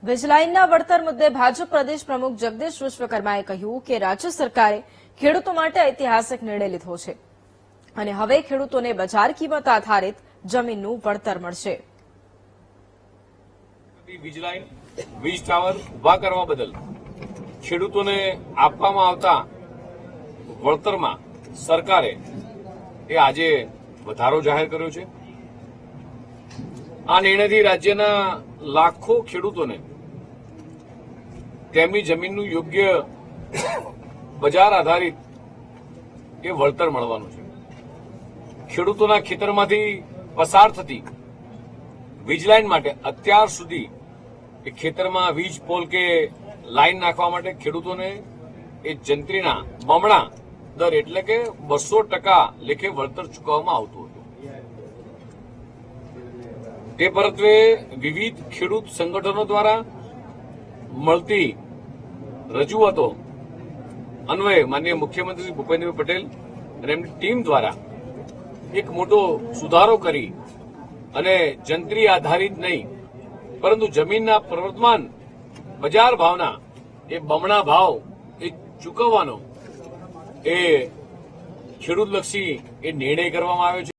વીજલાઇનના વળતર મુદ્દે ભાજપ પ્રદેશ પ્રમુખ જગદીશ વિશ્વકર્માએ કહ્યું કે રાજ્ય સરકારે ખેડૂતો માટે ઐતિહાસિક નિર્ણય લીધો છે અને હવે ખેડૂતોને બજાર કિંમત આધારિત જમીનનું વળતર મળશે। વીજ ટાવર ઉભા કરવા બદલ ખેડૂતોને આપવામાં આવતા વળતરમાં સરકારે આજે વધારો જાહેર કર્યો છે। આ નિર્ણયથી રાજ્યના લાખો ખેડૂતોને તેમની જમીનનું યોગ્ય બજાર આધારિત વળતર મળવાનું છે। ખેડૂતોના ખેતરમાંથી પસાર થતી વીજલાઇન માટે અત્યાર સુધી ખેતરમાં વીજ પોલ કે લાઇન નાખવા માટે ખેડૂતોને જંત્રીના બમણા દર એટલે કે 200% લેખે વળતર ચૂકવવામાં આવતું હતું। તે પરત્વે વિવિધ ખેડૂત સંગઠનો દ્વારા મળતી રજૂઆતો અન્વયે માનનીય મુખ્યમંત્રી ભૂપેન્દ્રભાઈ પટેલ અને એમની ટીમ દ્વારા એક મોટો સુધારો કરી અને જંત્રી આધારિત નહીં પરંતુ જમીનના પ્રવર્તમાન બજાર ભાવના બમણા ભાવ ચૂકવવાનો ખેડૂતલક્ષી નિર્ણય કરવામાં આવ્યો છે।